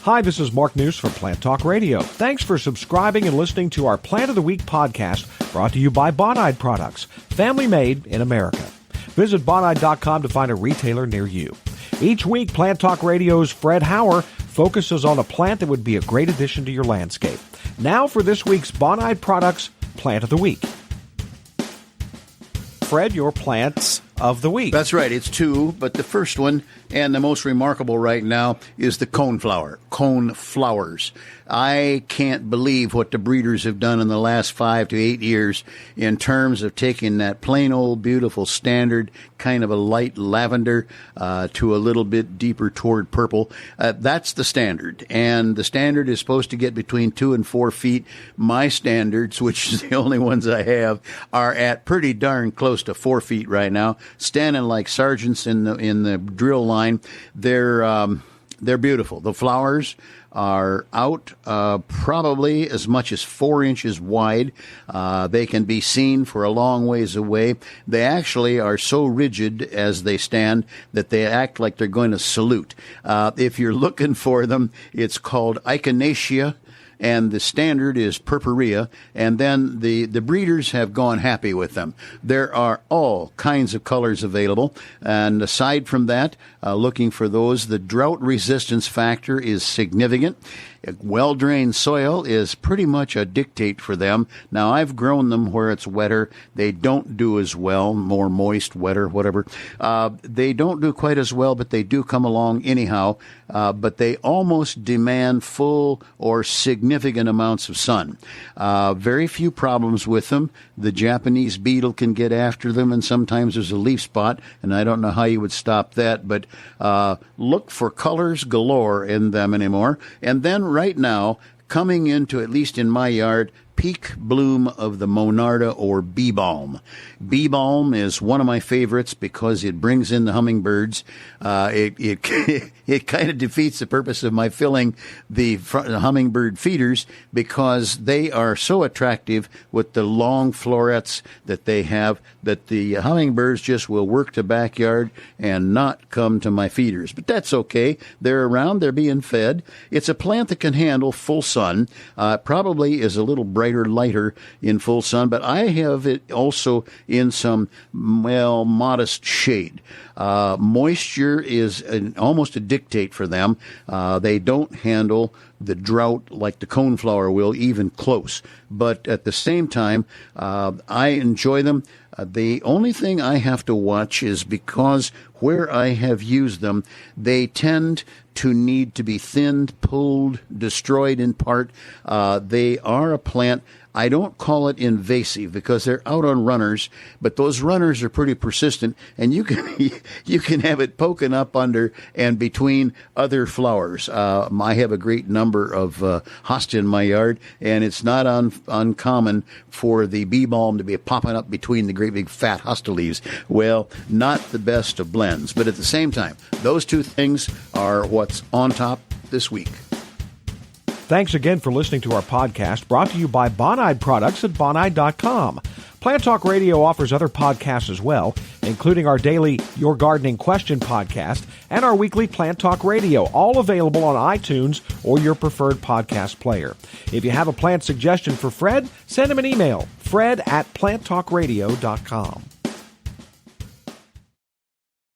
Hi, this is Mark News from Plant Talk Radio. Thanks for subscribing and listening to our Plant of the Week podcast, brought to you by Bonide Products, family made in America. Visit Bonide.com to find a retailer near you. Each week, Plant Talk Radio's Fred Hauer focuses on a plant that would be a great addition to your landscape. Now for this week's Bonide Products Plant of the Week. Fred, your plants of the week. That's right. It's two, but the first one and the most remarkable right now is the coneflower. Coneflowers. I can't believe what the breeders have done in the last 5 to 8 years in terms of taking that plain old beautiful standard kind of a light lavender to a little bit deeper toward purple. That's the standard, and the standard is supposed to get between 2 and 4 feet. My standards, which is the only ones I have, are at pretty darn close to 4 feet right now, standing like sergeants in the drill line. They're beautiful. The flowers are out probably as much as 4 inches wide. They can be seen for a long ways away. They actually are so rigid as they stand that they act like they're going to salute. If you're looking for them, it's called echinacea, and the standard is purpurea, and then the breeders have gone happy with them. There are all kinds of colors available, and aside from that, looking for those, the drought resistance factor is significant. Well-drained soil is pretty much a dictate for them. Now, I've grown them where it's wetter. They don't do as well, more moist, wetter, whatever. They don't do quite as well, but they do come along anyhow. But they almost demand full or significant amounts of sun. Very few problems with them. The Japanese beetle can get after them, and sometimes there's a leaf spot, and I don't know how you would stop that, but look for colors galore in them anymore. And then right now, coming into, at least in my yard, peak bloom of the Monarda or bee balm. Bee balm is one of my favorites because it brings in the hummingbirds. It kind of defeats the purpose of my filling the hummingbird feeders because they are so attractive with the long florets that they have that the hummingbirds just will work the backyard and not come to my feeders. But that's okay. They're around. They're being fed. It's a plant that can handle full sun. Probably is a little brighter, lighter in full sun, but I have it also in some, modest shade. Moisture is almost a dictate for them. They don't handle the drought like the coneflower will, even close. But at the same time, I enjoy them. The only thing I have to watch is because where I have used them, they tend to need to be thinned, pulled, destroyed in part. They are a plant. I don't call it invasive because they're out on runners, but those runners are pretty persistent, and you can have it poking up under and between other flowers. I have a great number of hosta in my yard, and it's not uncommon for the bee balm to be popping up between the great big fat hosta leaves. Well, not the best of blends, but at the same time, those two things are what's on top this week. Thanks again for listening to our podcast, brought to you by Bonide Products at Bonide.com. Plant Talk Radio offers other podcasts as well, including our daily Your Gardening Question podcast and our weekly Plant Talk Radio, all available on iTunes or your preferred podcast player. If you have a plant suggestion for Fred, send him an email, fred@planttalkradio.com.